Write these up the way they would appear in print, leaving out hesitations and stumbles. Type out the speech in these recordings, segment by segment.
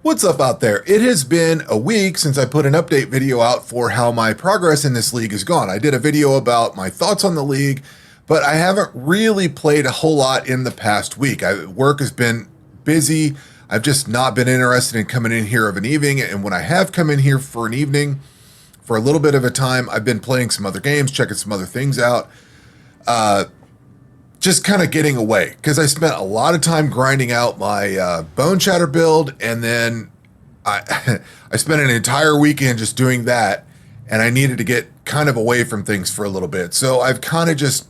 What's up out there? It has been a week since I put an update video out for how my progress in this league has gone. I did a video about my thoughts on the league, but I haven't really played a whole lot in the past week. Work has been busy. I've just not been interested in coming in here of an evening, and when I have come in here for an evening, for a little bit of a time, I've been playing some other games, checking some other things out. Just kind of getting away because I spent a lot of time grinding out my Bone Shatter build, and then I I spent an entire weekend just doing that, and I needed to get kind of away from things for a little bit. So I've kind of just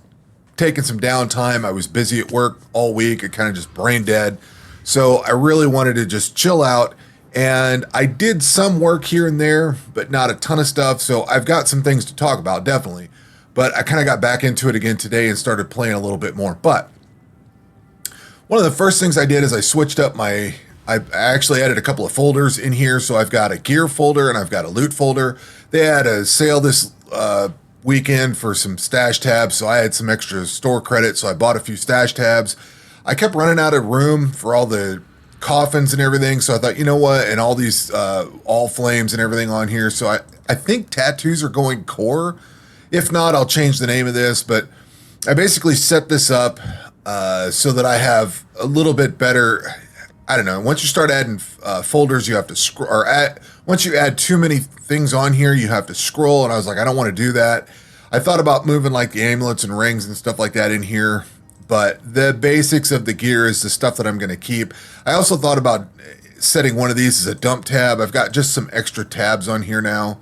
taken some downtime. I was busy at work all week. I kind of just brain dead. So I really wanted to just chill out, and I did some work here and there, but not a ton of stuff. So I've got some things to talk about, definitely. But I kind of got back into it again today and started playing a little bit more. But one of the first things I did is I switched up I actually added a couple of folders in here. So I've got a gear folder and I've got a loot folder. They had a sale this weekend for some stash tabs. So I had some extra store credit. So I bought a few stash tabs. I kept running out of room for all the coffins and everything. So I thought, you know what? And all these all flames and everything on here. So I think tattoos are going core. If not, I'll change the name of this, but I basically set this up so that I have a little bit better, I don't know, once you start adding folders, you have to scroll, or once you add too many things on here, you have to scroll, and I was like, I don't want to do that. I thought about moving like the amulets and rings and stuff like that in here, but the basics of the gear is the stuff that I'm going to keep. I also thought about setting one of these as a dump tab. I've got just some extra tabs on here now.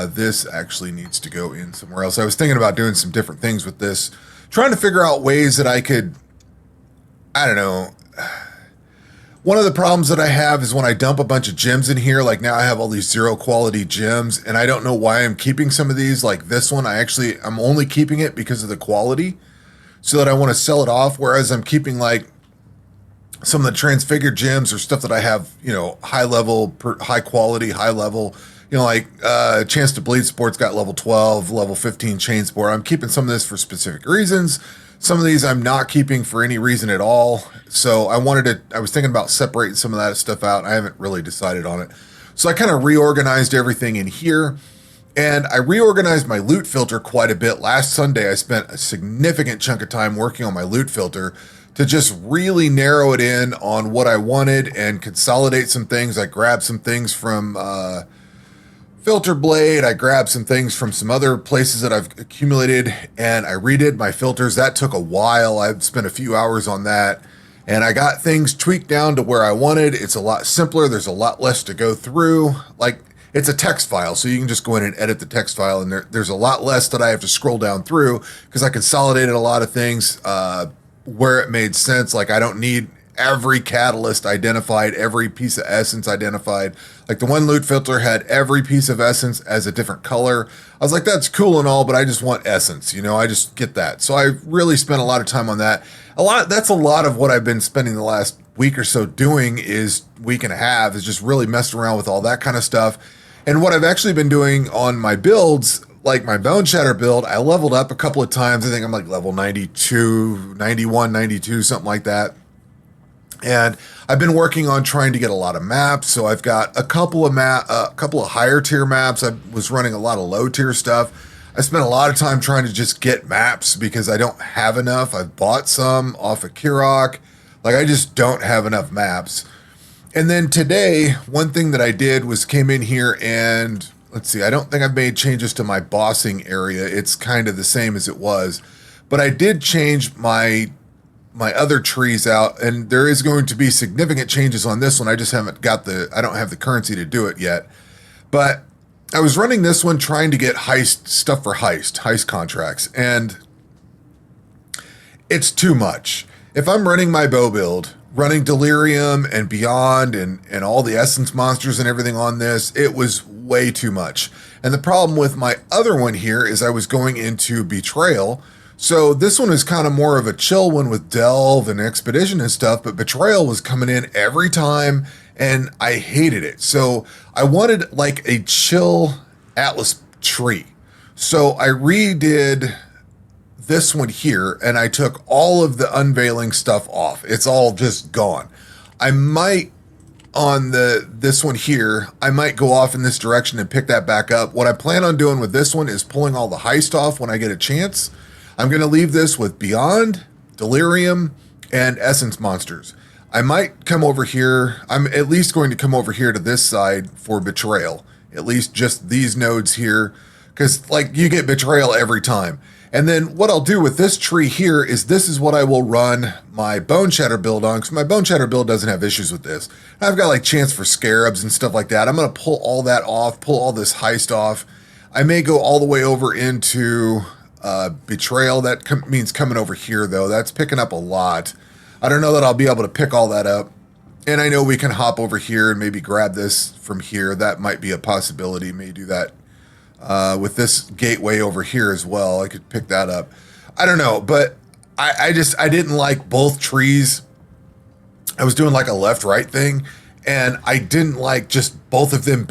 This actually needs to go in somewhere else. I was thinking about doing some different things with this, trying to figure out ways that I could, I don't know. One of the problems that I have is when I dump a bunch of gems in here, like now I have all these 0 quality gems, and I don't know why I'm keeping some of these. Like this one, I'm only keeping it because of the quality, so that I want to sell it off. Whereas I'm keeping like some of the transfigured gems or stuff that I have, you know, high level, high quality, high level. You know, like Chance to Bleed Sport's got level 12, level 15 Chain Sport. I'm keeping some of this for specific reasons. Some of these I'm not keeping for any reason at all. So I was thinking about separating some of that stuff out. I haven't really decided on it. So I kind of reorganized everything in here. And I reorganized my loot filter quite a bit. Last Sunday, I spent a significant chunk of time working on my loot filter to just really narrow it in on what I wanted and consolidate some things. I grabbed some things from Filter Blade. I grabbed some things from some other places that I've accumulated, and I redid my filters. That took a while. I've spent a few hours on that, and I got things tweaked down to where I wanted. It's a lot simpler. There's a lot less to go through. Like, it's a text file, so you can just go in and edit the text file, and there's a lot less that I have to scroll down through because I consolidated a lot of things where it made sense. Like, I don't need every catalyst identified, every piece of essence identified. Like the one loot filter had every piece of essence as a different color. I was like, that's cool and all, but I just want essence, you know, I just get that. So I really spent a lot of time on that. That's a lot of what I've been spending the last week or so doing, is week and a half, is just really messing around with all that kind of stuff. And what I've actually been doing on my builds, like my Bone Shatter build, I leveled up a couple of times. I think I'm like level 92, 91, 92, something like that. And I've been working on trying to get a lot of maps. So I've got a couple of higher tier maps. I was running a lot of low tier stuff. I spent a lot of time trying to just get maps because I don't have enough. I've bought some off of Kirok. Like, I just don't have enough maps. And then today, one thing that I did was came in here and let's see, I don't think I've made changes to my bossing area. It's kind of the same as it was, but I did change my other trees out, and there is going to be significant changes on this one. I just haven't I don't have the currency to do it yet. But I was running this one trying to get stuff for heist contracts, and it's too much. If I'm running my bow build, running Delirium and Beyond and all the essence monsters and everything on this, it was way too much. And the problem with my other one here is I was going into Betrayal. So this one is kind of more of a chill one with Delve and Expedition and stuff, but Betrayal was coming in every time, and I hated it. So I wanted like a chill Atlas tree. So I redid this one here, and I took all of the unveiling stuff off. It's all just gone. I might on this one here, I might go off in this direction and pick that back up. What I plan on doing with this one is pulling all the heist off when I get a chance. I'm going to leave this with Beyond, Delirium, and Essence Monsters. I might come over here. I'm at least going to come over here to this side for Betrayal. At least just these nodes here, because like you get Betrayal every time. And then what I'll do with this tree here is this is what I will run my Bone Shatter build on, because my Bone Shatter build doesn't have issues with this. I've got like chance for Scarabs and stuff like that. I'm going to pull all that off, pull all this heist off. I may go all the way over into Betrayal. That means coming over here, though. That's picking up a lot. I don't know that I'll be able to pick all that up. And I know we can hop over here and maybe grab this from here. That might be a possibility. May do that. With this gateway over here as well, I could pick that up. I don't know, but I didn't like both trees. I was doing like a left-right thing, and I didn't like just both of them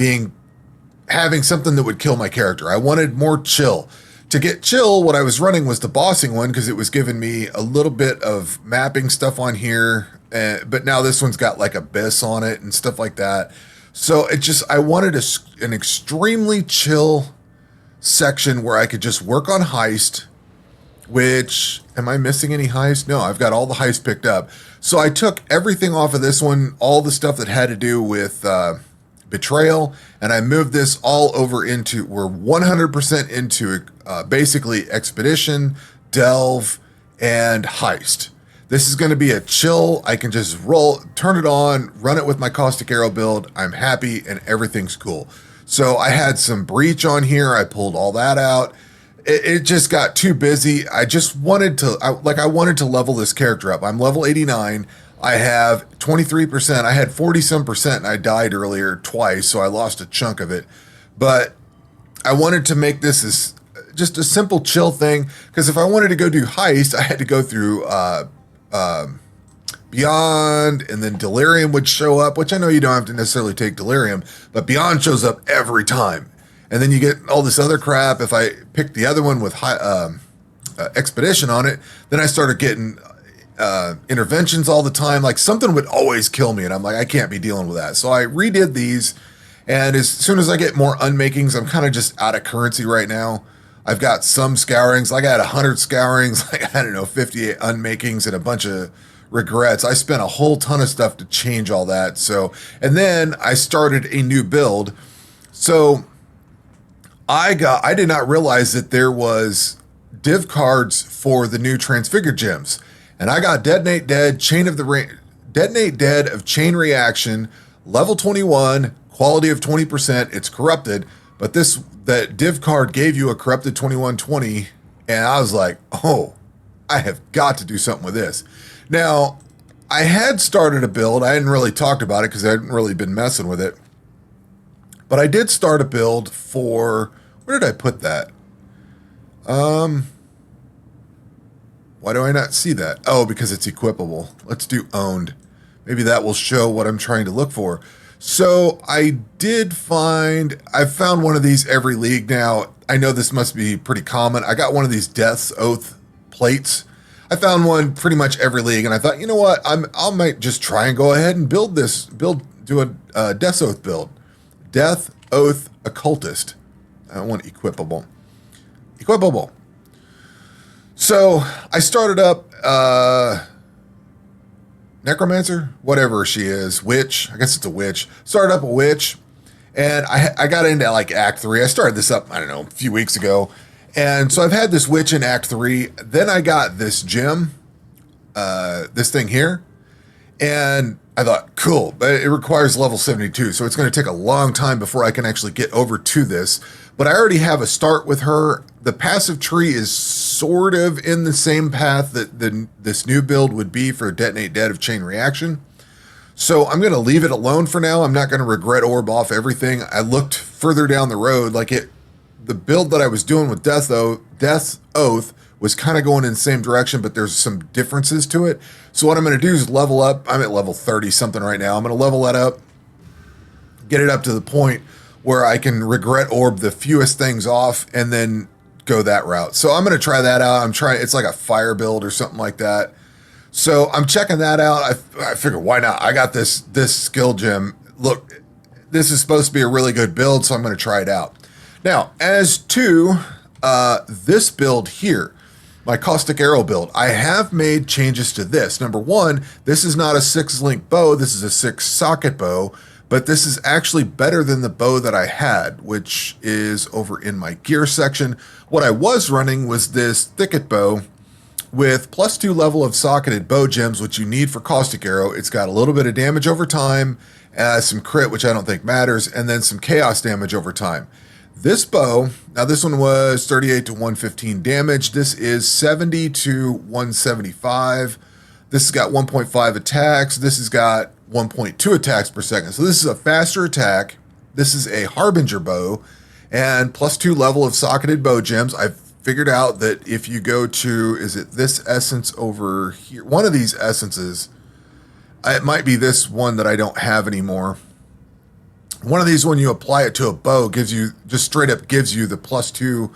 having something that would kill my character. I wanted more chill. To get chill, what I was running was the bossing one because it was giving me a little bit of mapping stuff on here, but now this one's got like Abyss on it and stuff like that. So I wanted an extremely chill section where I could just work on heist, which, am I missing any heist? No, I've got all the heist picked up. So I took everything off of this one, all the stuff that had to do with Betrayal, and I moved this all over into, we're 100% into basically Expedition, Delve, and Heist. This is going to be a chill, I can just turn it on, run it with my Caustic Arrow build, I'm happy, and everything's cool. So I had some Breach on here, I pulled all that out. It just got too busy. I just wanted to, I wanted to level this character up. I'm level 89, I have 23%, I had 40-some%, and I died earlier twice, so I lost a chunk of it. But I wanted to make this as just a simple chill thing, because if I wanted to go do Heist, I had to go through Beyond, and then Delirium would show up, which I know you don't have to necessarily take Delirium, but Beyond shows up every time. And then you get all this other crap. If I picked the other one with Expedition on it, then I started getting interventions all the time. Like something would always kill me, and I'm like, I can't be dealing with that. So I redid these, and as soon as I get more unmakings, I'm kind of just out of currency right now. I've got some scourings, like I had 100 scourings, like I don't know, 58 unmakings, and a bunch of regrets. I spent a whole ton of stuff to change all that. So, and then I started a new build. So I did not realize that there was div cards for the new Transfigured gems. And I got Detonate Dead of Chain Reaction, level 21, quality of 20%. It's corrupted, but that div card gave you a corrupted 2120, and I was like, oh, I have got to do something with this. Now, I had started a build. I hadn't really talked about it because I hadn't really been messing with it. But I did start a build for, where did I put that? Why do I not see that? Oh, because it's equipable. Let's do Owned. Maybe that will show what I'm trying to look for. So I found one of these every league now. I know this must be pretty common. I got one of these Death's Oath plates. I found one pretty much every league, and I thought, you know what? I might just try and go ahead and do a Death's Oath build. Death Oath Occultist. I want equipable. Equipable. So I started up Necromancer, whatever she is, Witch. I guess it's a Witch. Started up a Witch, and I got into like Act 3. I started this up, I don't know, a few weeks ago. And so I've had this Witch in Act 3. Then I got this gem, this thing here. And I thought, cool, but it requires level 72. So it's going to take a long time before I can actually get over to this. But I already have a start with her. The passive tree is sort of in the same path that this new build would be for Detonate Dead of Chain Reaction. So I'm going to leave it alone for now. I'm not going to regret orb off everything. I looked further down the road, the build that I was doing with Death's Oath was kind of going in the same direction, but there's some differences to it. So what I'm going to do is level up. I'm at level 30 something right now. I'm going to level that up, get it up to the point where I can regret orb the fewest things off, and then go that route. So I'm going to try that out. It's like a fire build or something like that. So I'm checking that out. I figured, why not? I got this skill gem. Look, this is supposed to be a really good build, so I'm going to try it out. Now, as to this build here, my Caustic Arrow build, I have made changes to this. Number one, this is not a 6-link bow. This is a 6-socket bow, but this is actually better than the bow that I had, which is over in my gear section. What I was running was this thicket bow with +2 level of socketed bow gems, which you need for Caustic Arrow. It's got a little bit of damage over time, some crit, which I don't think matters, and then some chaos damage over time. This bow, now this one was 38 to 115 damage. This is 70 to 175. This has got 1.5 attacks. This has got 1.2 attacks per second. So this is a faster attack. This is a Harbinger bow and +2 level of socketed bow gems. I've figured out that if you go to, is it this essence over here? One of these essences, it might be this one that I don't have anymore. One of these, when you apply it to a bow, gives you, just straight up gives you the +2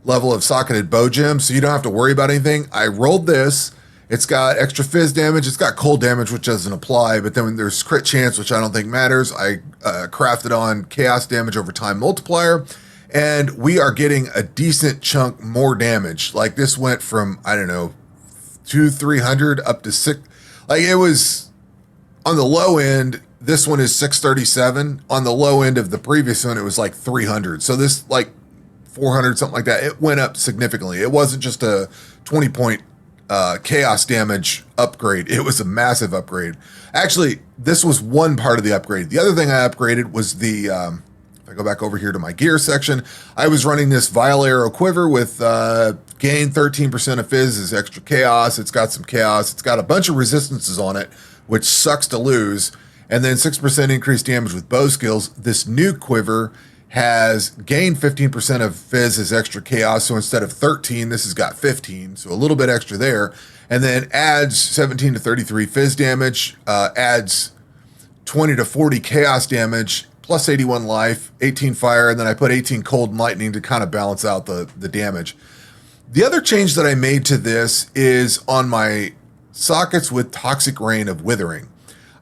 level of socketed bow gems, so you don't have to worry about anything. I rolled this. It's got extra fizz damage. It's got cold damage, which doesn't apply, but then when there's crit chance, which I don't think matters, I crafted on chaos damage over time multiplier, and we are getting a decent chunk more damage. Like this went from, I don't know, 300 up to 6. Like it was on the low end. This one is 637. On the low end of the previous one, it was like 300. So this like 400, something like that. It went up significantly. It wasn't just a 20-point chaos damage upgrade. It was a massive upgrade. Actually, this was one part of the upgrade. The other thing I upgraded was the, if I go back over here to my gear section, I was running this Vile Arrow Quiver with gain 13% of fizz is extra chaos. It's got some chaos. It's got a bunch of resistances on it, which sucks to lose. And then 6% increased damage with bow skills. This new quiver has gained 15% of fizz as extra chaos. So instead of 13, this has got 15. So a little bit extra there. And then adds 17 to 33 fizz damage, adds 20 to 40 chaos damage, plus 81 life, 18 fire, and then I put 18 cold and lightning to kind of balance out the damage. The other change that I made to this is on my sockets with Toxic Rain of Withering.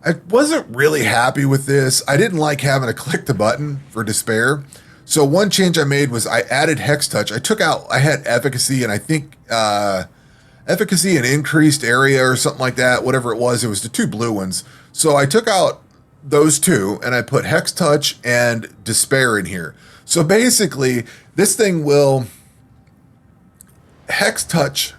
I wasn't really happy with this. I didn't like having to click the button for despair. So one change I made was I added Hex Touch. I had efficacy, and I think efficacy and increased area or something like that, whatever it was the 2 blue ones. So I took out those 2 and I put Hex Touch and despair in here. So basically this thing will Hex Touch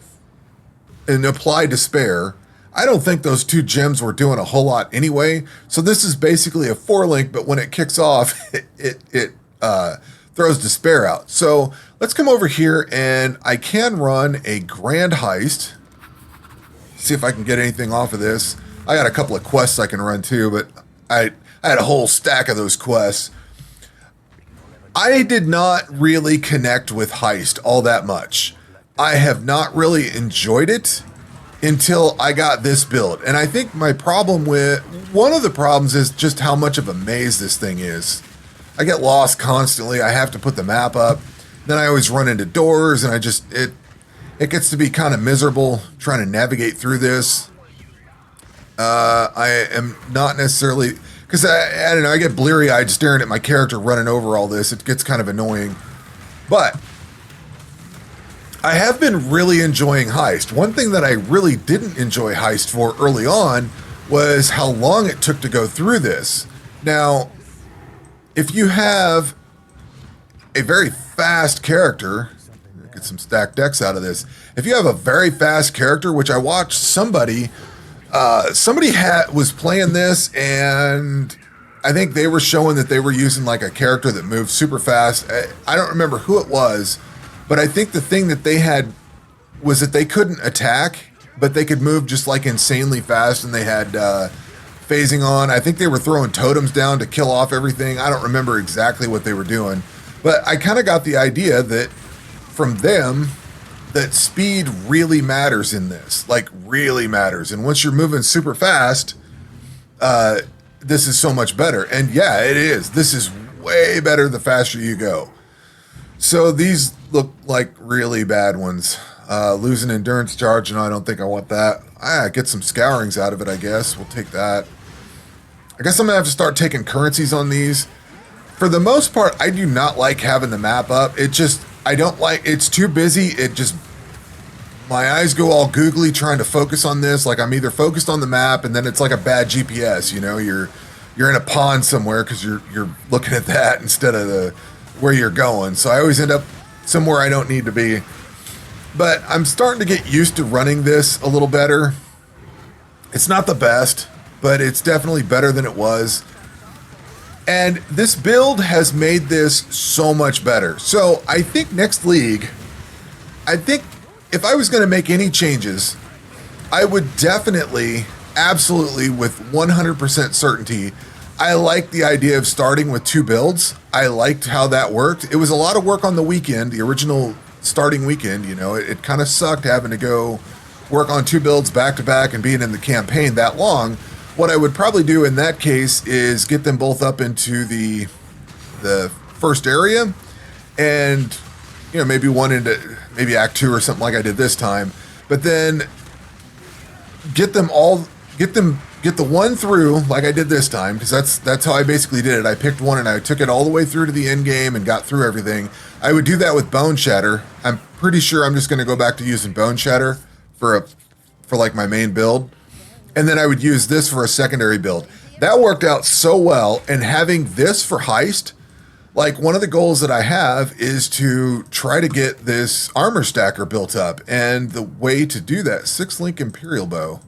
and apply despair. I don't think those 2 gems were doing a whole lot anyway. So this is basically a 4-link, but when it kicks off, it throws despair out. So let's come over here and I can run a grand heist. See if I can get anything off of this. I got a couple of quests I can run too, but I had a whole stack of those quests. I did not really connect with Heist all that much. I have not really enjoyed it until I got this build. And I think my problem with, one of the problems is just how much of a maze this thing is. I get lost constantly. I have to put the map up. Then I always run into doors and it gets to be kind of miserable trying to navigate through this. I am not necessarily, because I don't know, I get bleary-eyed staring at my character running over all this. It gets kind of annoying. But I have been really enjoying Heist. One thing that I really didn't enjoy Heist for early on was how long it took to go through this. Now, if you have a very fast character, get some stacked decks out of this. If you have a very fast character, which I watched somebody was playing this, and I think they were showing that they were using like a character that moved super fast. I don't remember who it was, but I think the thing that they had was that they couldn't attack, but they could move just like insanely fast, and they had phasing on. I think they were throwing totems down to kill off everything. I don't remember exactly what they were doing, but I kind of got the idea that from them that speed really matters in this, like really matters. And once you're moving super fast, this is so much better. And yeah, it is. This is way better the faster you go. So these look like really bad ones. Losing endurance charge. No, I don't think I want that. Get some scourings out of it, I guess. We'll take that. I guess I'm going to have to start taking currencies on these. For the most part, I do not like having the map up. It just, I don't like, it's too busy. It just, my eyes go all googly trying to focus on this. Like I'm either focused on the map and then it's like a bad GPS, you know, you're in a pond somewhere because you're looking at that instead of where you're going. So I always end up somewhere I don't need to be. But I'm starting to get used to running this a little better. It's not the best, but it's definitely better than it was. And this build has made this so much better. So I think next league, I think if I was going to make any changes, I would definitely, absolutely, with 100% certainty, I like the idea of starting with 2 builds. I liked how that worked. It was a lot of work on the weekend, the original starting weekend, you know, it kind of sucked having to go work on 2 builds back to back and being in the campaign that long. What I would probably do in that case is get them both up into the first area and, you know, maybe one into maybe Act 2 or something like I did this time, but then get the one through like I did this time, because that's how I basically did it. I picked one and I took it all the way through to the end game and got through everything. I would do that with Bone Shatter. I'm pretty sure I'm just going to go back to using Bone Shatter for like my main build. And then I would use this for a secondary build. That worked out so well. And having this for Heist, like one of the goals that I have is to try to get this armor stacker built up. And the way to do that, 6-link Imperial Bow.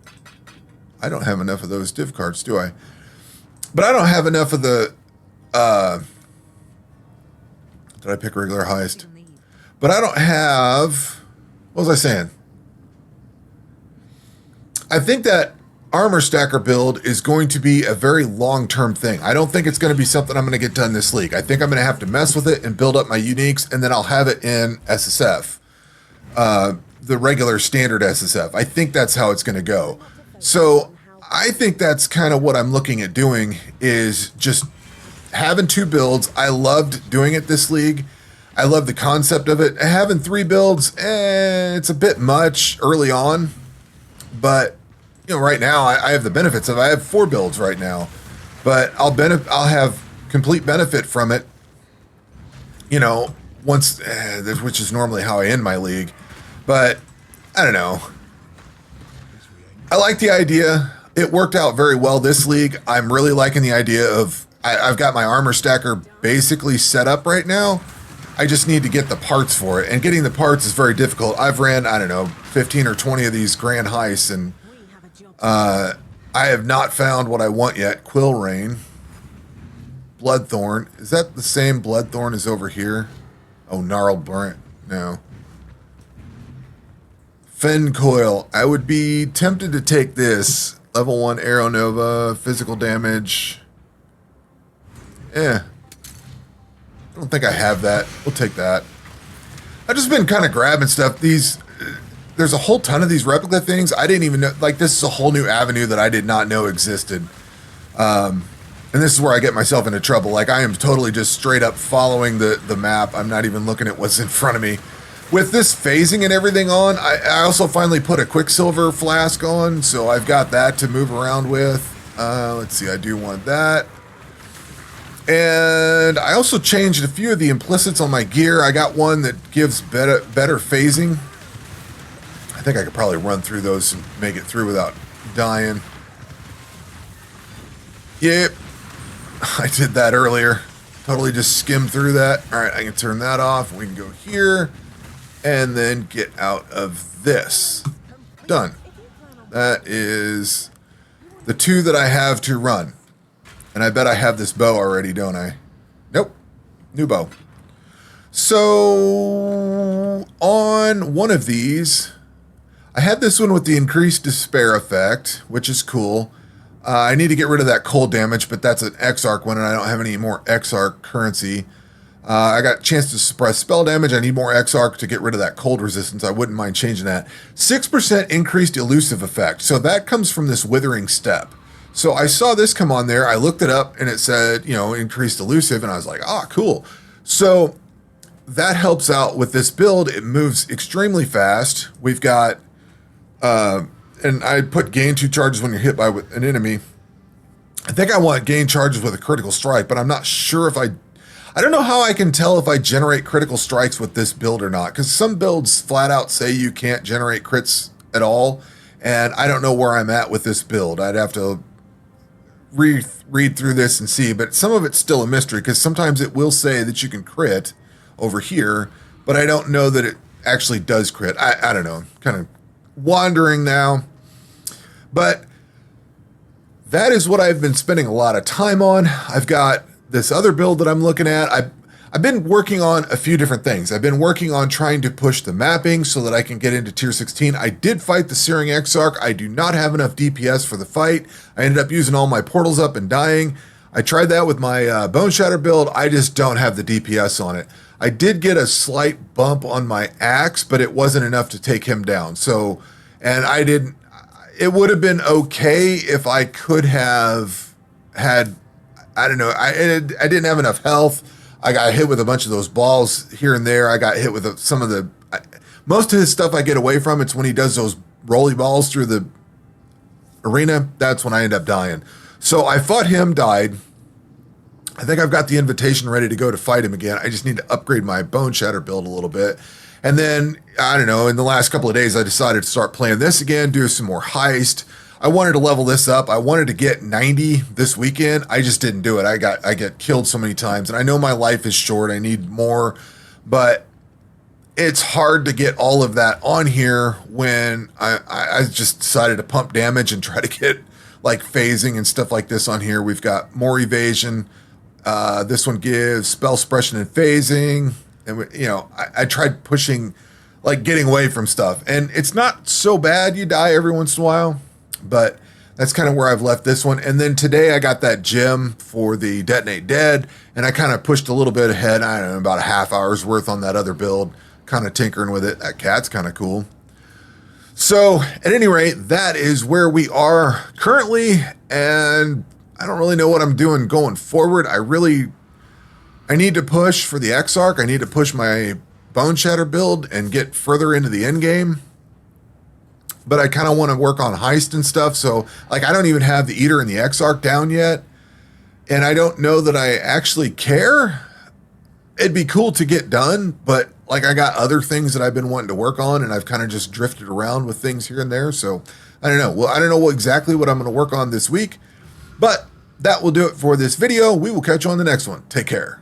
I don't have enough of those div cards, do I? But I don't have enough of the, did I pick regular Heist? But I don't have, what was I saying? I think that armor stacker build is going to be a very long-term thing. I don't think it's going to be something I'm going to get done this league. I think I'm going to have to mess with it and build up my uniques, and then I'll have it in SSF, the regular standard SSF. I think that's how it's going to go. So I think that's kind of what I'm looking at doing, is just having 2 builds. I loved doing it this league. I love the concept of it. Having 3 builds, it's a bit much early on, but you know, right now I have the benefits of, I have 4 builds right now, but I'll have complete benefit from it, you know, once, which is normally how I end my league. But I don't know. I like the idea. It worked out very well this league. I'm really liking the idea of, I've got my armor stacker basically set up right now. I just need to get the parts for it, and getting the parts is very difficult. I've ran, I don't know, 15 or 20 of these grand heists, and I have not found what I want yet. Quill Rain. Bloodthorn. Is that the same Bloodthorn as over here? Oh, Gnarled Brant. No. Fen Coil. I would be tempted to take this. Level 1 Arrow Nova. Physical damage. I don't think I have that. We'll take that. I've just been kind of grabbing stuff. There's a whole ton of these replica things. I didn't even know, like, this is a whole new avenue that I did not know existed. And this is where I get myself into trouble. Like, I am totally just straight up following the map. I'm not even looking at what's in front of me. With this phasing and everything on, I also finally put a Quicksilver flask on, so I've got that to move around with. Let's see, I do want that. And I also changed a few of the implicits on my gear. I got one that gives better phasing. I think I could probably run through those and make it through without dying. Yep. I did that earlier. Totally just skimmed through that. All right, I can turn that off. We can go here and then get out of this. Done. That is the 2 that I have to run. And I bet I have this bow already, don't I? Nope. New bow. So on one of these, I had this one with the increased despair effect, which is cool. I need to get rid of that cold damage, but that's an X-Arc one, and I don't have any more X-Arc currency. I got a chance to suppress spell damage. I need more X-Arc to get rid of that cold resistance. I wouldn't mind changing that. 6% increased elusive effect. So that comes from this Withering Step. So I saw this come on there. I looked it up, and it said, you know, increased elusive, and I was like, ah, cool. So that helps out with this build. It moves extremely fast. We've got, and I put gain 2 charges when you're hit by an enemy. I think I want gain charges with a critical strike, but I'm not sure if I don't know how I can tell if I generate critical strikes with this build or not, because some builds flat out say you can't generate crits at all, and I don't know where I'm at with this build. I'd have to read through this and see, but some of it's still a mystery, because sometimes it will say that you can crit over here, but I don't know that it actually does crit. I don't know, kind of wandering now, but that is what I've been spending a lot of time on. I've got this other build that I'm looking at. I've been working on a few different things. I've been working on trying to push the mapping so that I can get into tier 16. I did fight the Searing Exarch. I do not have enough DPS for the fight. I ended up using all my portals up and dying. I tried that with my Bone Shatter build. I just don't have the DPS on it. I did get a slight bump on my axe, but it wasn't enough to take him down. So, and I didn't, it would have been okay if I could have had, I don't know, I didn't have enough health. I got hit with a bunch of those balls here and there. I got hit with some of the, most of his stuff I get away from. It's when he does those rolly balls through the arena. That's when I end up dying. So I fought him, died. I think I've got the invitation ready to go to fight him again. I just need to upgrade my Bone Shatter build a little bit. And then, I don't know, in the last couple of days, I decided to start playing this again, do some more Heist. I wanted to level this up. I wanted to get 90 this weekend. I just didn't do it. I get killed so many times, and I know my life is short. I need more, but it's hard to get all of that on here when I just decided to pump damage and try to get like phasing and stuff like this on here. We've got more evasion. This one gives spell suppression and phasing. And, you know, I tried pushing, like getting away from stuff. And it's not so bad. You die every once in a while. But that's kind of where I've left this one. And then today I got that gem for the Detonate Dead. And I kind of pushed a little bit ahead. I don't know, about a half hour's worth on that other build. Kind of tinkering with it. That cat's kind of cool. So at any rate, that is where we are currently. And I don't really know what I'm doing going forward. I need to push for the Exarch. I need to push my Bone Shatter build and get further into the end game. But I kind of want to work on Heist and stuff. So, like, I don't even have the Eater and the Exarch down yet. And I don't know that I actually care. It'd be cool to get done, but, like, I got other things that I've been wanting to work on, and I've kind of just drifted around with things here and there. So, I don't know. Well, I don't know exactly what I'm going to work on this week. But that will do it for this video. We will catch you on the next one. Take care.